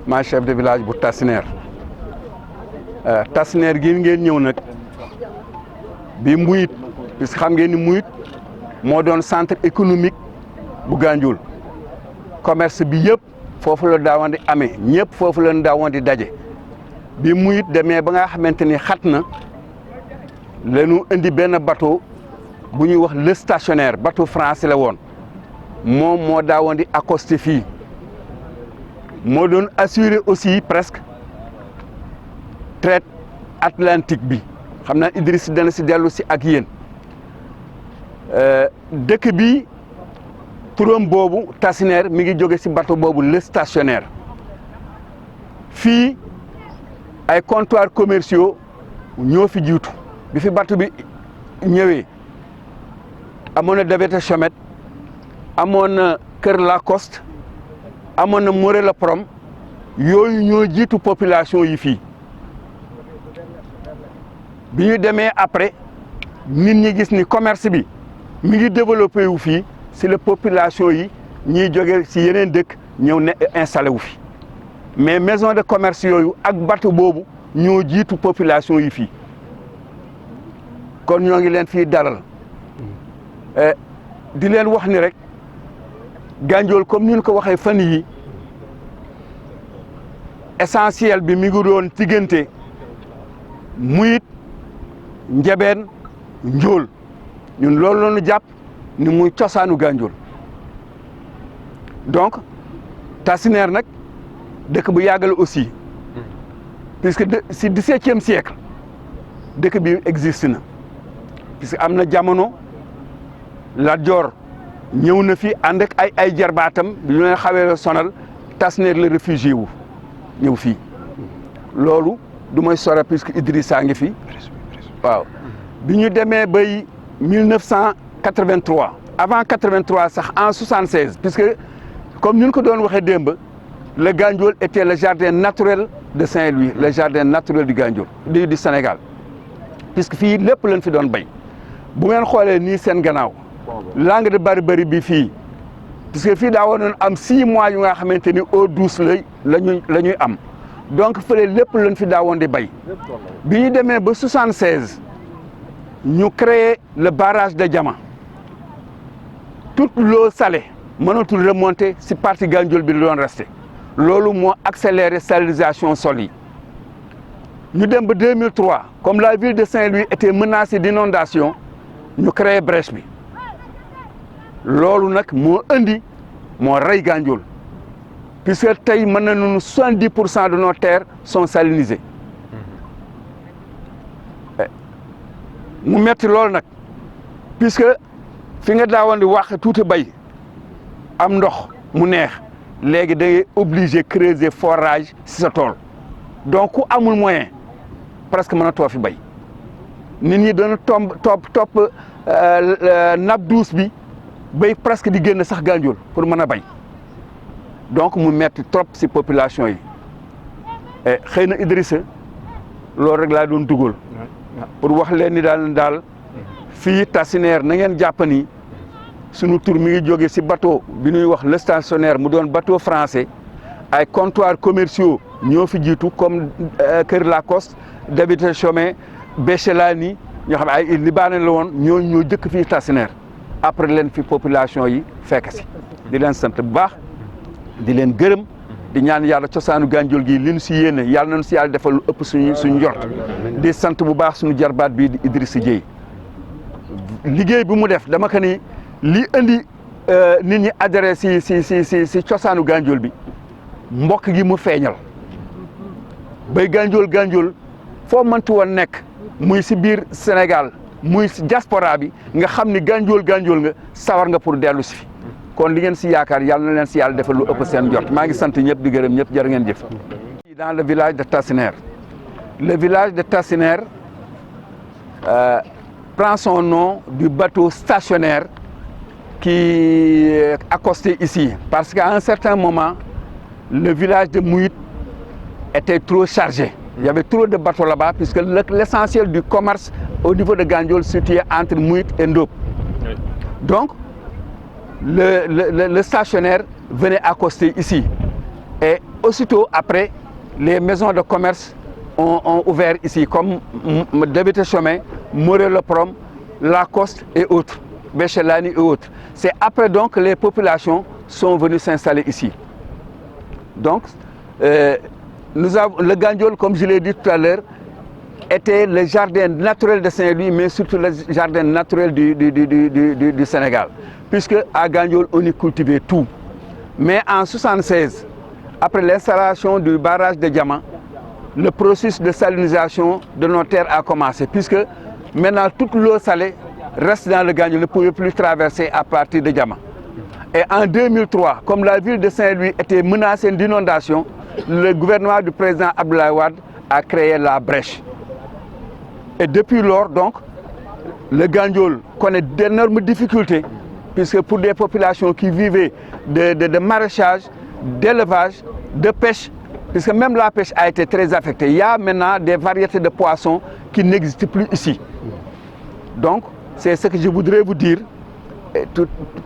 ma chef de village bu Tassinère Tassinère gi ngeen ñëw nag bi Mbouyit puisque xam ngeen ni Mbouyit moo doon centre économique bu Gandiol commerce bi yëpp foofu la daawoon di amee ñëpp foofu la daawoon di daje bi Mbouyit demee ba nga xamante ni xat na lañu indi benn bateau bu ñuy wax le stationnaire bateau français la woon moom moo daawoon di accosté fii moo doon assurer aussi presque traite atlantique bi xam naa Idriss dana si dellu si ak yéen dëkk bi turam boobu Tassinère mi ngi jóge si bateau boobu le stationnaire fii ay comptoirs commerciaux ñoo fi jiitu bi fi bateau bi ñëwee amoon na Davette Chomet amoon na Kër Lacoste amoon na Moré la Prom yooyu ñoo jiitu population yi fii bi ñu demee après nit ñi gis ni commerce bi mi ngi développé wu fii si la population yi ñiy jóge si yeneen dëkk ñëw ne installé wu fi mais maison de commerce yooyu ak bateau boobu ñoo jiitu population yi fii kon ñoo ngi leen fii dalal di leen wax ni rek Gandiol comme ni ñu ko waxee fan yi essentiel bi mi ngi doon diggante Mbouyit Ndiébène Ndiol ñun loolu la ñu jàpp ni muy cosaanu Gandiol donc Tassinère nag dëkk bu yàgg la aussi puisque si 17e siècle dëkk bi existe na puisque am na jamono Lat Joor ñëw na fi ànd ak ay jarbaatam bi ñu leen xawee sonal Tassinère la réfugié wu ñëw fii loolu du may sore puisque Idrissa ngi fi waaw bi ñu demee bay 1983 avant 83 sax en 76 puisque comme ni ñu ko doon waxee démb le Gandiol était le jardin naturel de Saint-Louis le jardin naturel du Gandiol du Sénégal puisque fii lépp lañ fi doon bay bu ngeen xoolee nii seen gannaaw langue de Barbarie bi fii puisque fii daa woon am 6 mois yu nga xamante ni eau douce la ñuy am donc fële lépp lañ fi daawoon di bay bi ñu demee ba 76 ñu créé le barrage de Diama toute l'eau salée mënatul remonter si partie Gandiol bi la doon resté loolu moo accéléré salinisation sol yi ñu dem ba 2003 comme la ville de Saint-Louis était menacée d'inondation ñu créé brèche bi loolu nag moo rey Gandiol puisque tey mën nañu 70% de nos terres sont salinisées mu metti loolu nag puisque fi nga daawoon di wax tuuti bay am ndox mu neex léegi da ngay obligé creuser forage si sa tool donc ku amul moyen presque mën a too fi bay nit ñi dana topp nappe douce bi bay presque di génn sax Gandiol pour mën a bay donc mu metti trop si population yi xëy na Idrissa loolu rek laa doon dugal pour wax leen ni daal fii Tassinère na ngeen jàpp ni sunu tur mi ngi jóge si bateau bi ñuy wax le stationnaire mu doon bateau français ay comptoirs commerciaux ñoo fi jiitu comme Kër Lacoste Davette Chomet Béchelani ñoo xam ay libanais la woon ñoo jëkk fii Tassinère après leen fi population yi fekk si di leen sant bu baax di leen gërëm di ñaan yàlla cosaanu Gandiol gi li ñu si yéene yàlla nañu si yàlla defal lu ëpp suñu njort di sant bu baax suñu jarbaat bii di Idrissa Dieye liggéey bi mu def dama ko ni li indi nit ñi adhéré si cosaanu Gandiol bi mbokk gi mu feeñal bay Gandiol foo mënti woon nekk muy si biir Sénégal muy si diaspora bi nga xam ni Gandiol nga sawar nga pour dellu si fi kon li ngeen si yaakaar yàlla na leen si yàlla defal lu ëpp seen jot maa ngi sant ñëpp di gërëm ñëpp jërë ngeen jëf. Dans le village de Tassinère le village de Tassinère prend son nom du bateau stationnaire qui est accosté ici parce qu'à un certain moment le village de Mbouyit était trop chargé. Il y avait trop de bateaux là-bas puisque l'essentiel du commerce au niveau de Gandiol se situait entre Mbouyit et Ndop. Donc le stationnaire venait accoster ici. Et aussitôt après, les maisons de commerce ont ouvert ici, comme Débité Chemin, Morel-le-Prom, Lacoste et autres, Béchelani et autres. C'est après donc que les populations sont venues s'installer ici. Donc, le Gandiol, comme je l'ai dit tout à l'heure, était le jardin naturel de Saint-Louis, mais surtout le jardin naturel du Sénégal. Puisque à Gandiol, on y cultivait tout. Mais en 1976, après l'installation du barrage de Diamant, le processus de salinisation de nos terres a commencé. Puisque maintenant, toute l'eau salée reste dans le Gandiol, ne pouvait plus traverser à partir de Diamant. Et en 2003, comme la ville de Saint-Louis était menacée d'inondation, le gouvernement du président Abdoulaye Wade a créé la brèche. Et depuis lors, donc, le Gandiol connaît d'énormes difficultés, puisque pour des populations qui vivaient de maraîchage, d'élevage, de pêche, puisque même la pêche a été très affectée. Il y a maintenant des variétés de poissons qui n'existent plus ici. Donc, c'est ce que je voudrais vous dire,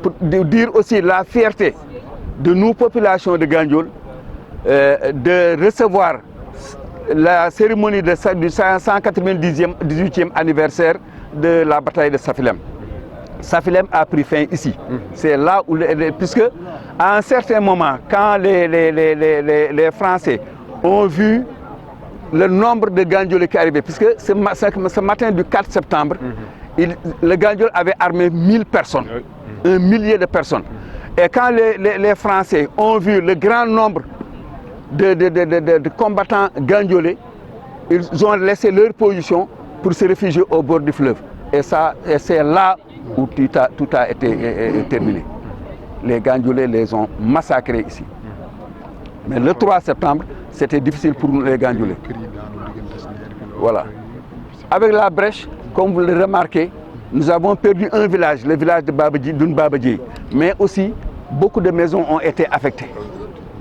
pour dire aussi la fierté de nos populations de Gandiol, de recevoir la cérémonie du 198e anniversaire de la bataille de Safilem. Safilem a pris fin ici. C'est là où, puisque à un certain moment, quand les Français ont vu le nombre de Gandiolais qui arrivaient, puisque ce matin du 4 septembre, le Gandiol avait armé 1000 personnes, un millier de personnes. Et quand les Français ont vu le grand nombre de combattants gandiolais, ils ont laissé leur position pour se réfugier au bord du fleuve. Et c'est là où tout a été terminé. Les Gandiolais les ont massacrés ici. Mais le 3 septembre, c'était difficile pour nous les Gandiolais. Voilà. Avec la brèche, comme vous le remarquez, nous avons perdu un village, le village de Babadji. Mais aussi, beaucoup de maisons ont été affectées.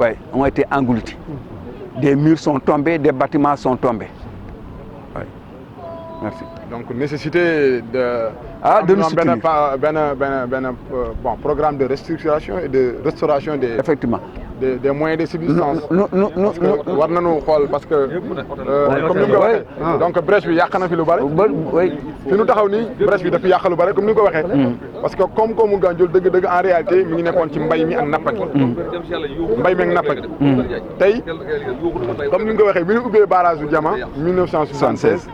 Oui, ont été engloutis. Des murs sont tombés, des bâtiments sont tombés. Oui. Merci. Donc, nécessité de nous soutenir. Bon, programme de restructuration et de restauration Effectivement. Des moyens de subsistance. Parce que, comme nous l'avons donc, brèche, il y a un peu de Oui. Si nous avons dit, brèche, il y a un peu de comme nous l'avons dit. Parce que, comme nous avons dit, en réalité, nous avons dit que nous avons comme nous l'avons dit, nous avons dit le barrage du Diamant en 1976.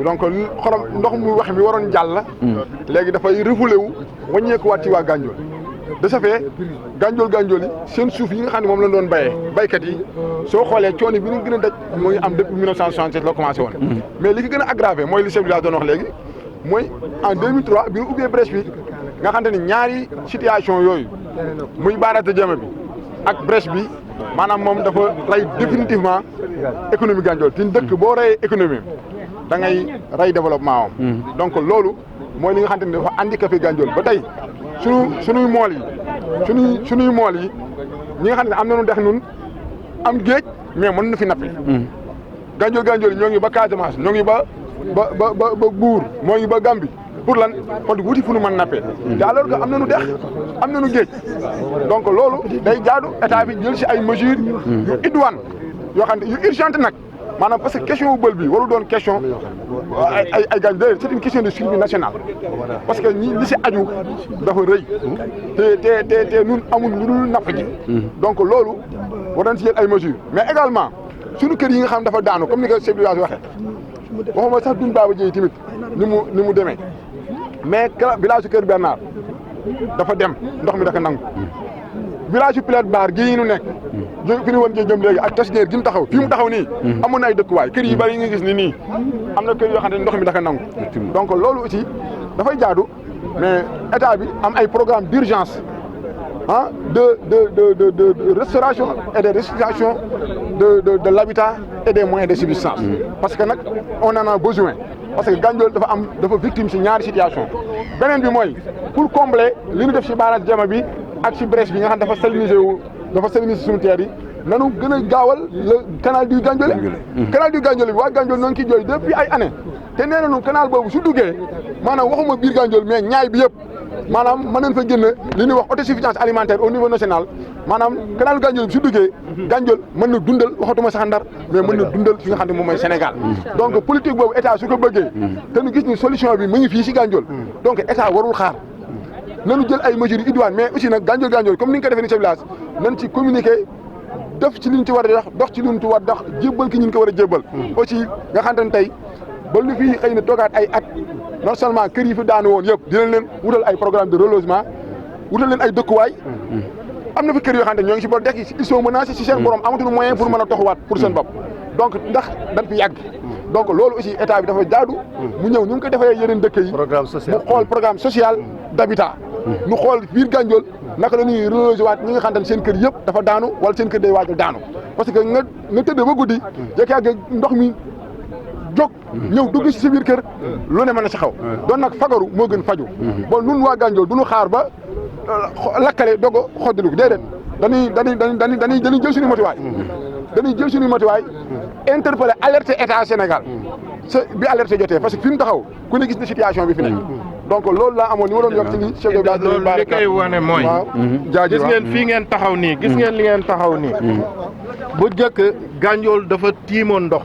Donc, ndox mu wax mi waroon jàll léegi dafay refoulé wu wàññeeku waat ci waa Gandiol de ce fait Gandiol yi seen suuf yi nga xam ne moom lañ doon bayee baykat yi soo xoolee coono bi ñu gën a daj mu ngi am depuis 1976 la commencé woon mais li ki gën a aggravé mooy li chef de village doon wax léegi mooy en 2003 bi ñu ubbee brèche bi nga xam ne ñaari situation yooyu muy barrage de Diamant bi ak brèche bi maanaam moom dafa rey définitivement économie Gandiol te dëkk boo reyee économie da ngay rey développement am. Donc loolu mooy li nga xamante ne dafa handicapé Gandiol ba tey suñuy mool yi suñuy mool yi ñi nga xam ne am nañu dex nun am géej mais mën na fi nappe. Gandiol yi ñoo ngi ba Casamance ñoo ngi ba Buur moo ngi ba Gambie pour lan kon wuti fu nu mën nappe. te alors que am nañu dex am nañu géej donc loolu day jaadu état bi jël si ay mesures yu idoine yoo xam ne yu urgente nag. Maanaam parce que question wu bël bi waru doon question ay Gandiol c'est une question de survie nationale parce que li si aju dafa rëy te ñun amul lu dul napp ji donc loolu war nañ si jël ay mesures mais également suñu kër yi nga xam dafa daanu comme ni ko chef de village waxee waxuma sax duñ baaba jëy tamit ni mu demee mais village su Kër Bernard dafa dem ndox mi dafa nangu village yu Pilet Bar gii ñu nekk fi ñu woon jëm léegi ak Tasneer gi mu taxaw fii mu taxaw nii amoon na ay dëkkuwaay kër yi bari yi nga gis ni nii am na kër yoo xam ne ndox mi dafa nangu donc loolu aussi dafay jaadu mais état bi am ay programme d'urgence de restauration et de restitution de l'habitat et des moyens de subsistance parce que nag on en a besoin parce que Gandiol dafa victime si ñaari situation beneen bi mooy pour combler li ñu def si barrage Diamant bi ak si brèche bi nga xam dafa saliniser suñu terre yi nanu gën a gaawal le canal du Gandiolé canal du Gandiolé bi waa Gandiol noo ngi ciy jooy depuis ay années te nee nañu canal boobu su duggee maanaam waxuma biir Gandiol mais ñaay bi yëpp maanaam mën nañ fa génn li ñuy wax autosuffisance alimentaire au niveau national maanaam canal Gandiol bi su duggee Gandiol mën na dundal waxatuma sax Ndar mais mën na dundal fi nga xam ne moom mooy Sénégal donc politique boobu état su ko bëggee te ñu gis ni solution bi mu ngi fii si Gandiol donc état warul xaar nañu jël ay mesures idoines mais aussi nag Gandiol comme ni nga ko defee ni sa village nañ ci communiquer def ci li ñu ci war a dox ci li ñu ci war a dox jébbal ki ñu ko war a jébbal aussi nga xam ne tey ba lu fi xëy na toogaat ay at non seulement kër yi fi daanu woon yëpp dinañ leen wutal ay programme de relogement wutal leen ay dëkkuwaay am na fi kër yoo xam ne ñoo ngi si bor dekk ils sont menacés si seen borom amatuñu moyen pour mën a toxuwaat pour seen bopp donc ndax dañ fi yàgg donc loolu aussi état bi dafa jaadu mu ñëw ñu ngi ko defee yeneen dëkk yi mu xool programme social d'habitat ñu xool biir Gandiol naka la ñuy reloger waat ñi nga xam ne seen kër yëpp dafa daanu wala seen kër day waajal daanu parce que nga tëdd ba guddi jekk ndox mi jóg ñëw dugg si sa biir kër lu ne mën na si xaw doon nag fagaru moo gën faju bon nun waa Gandiol du ñu xaar ba lakkale dogo xoddilu ko déedéet dañuy jël suñu matuwaay dañuy jël suñu matuwaay interpellé alerté état Sénégal bi alerté jotee parce que fi mu taxaw ku ne gis na situation bi fi nekk donc loolu laa amoon ni ma doon yokk ci li chef de village loolu li koy wane mooy gis ngeen fii ngeen taxaw nii gis ngeen li ngeen taxaw nii bu njëkk Gandiol dafa tiimoon ndox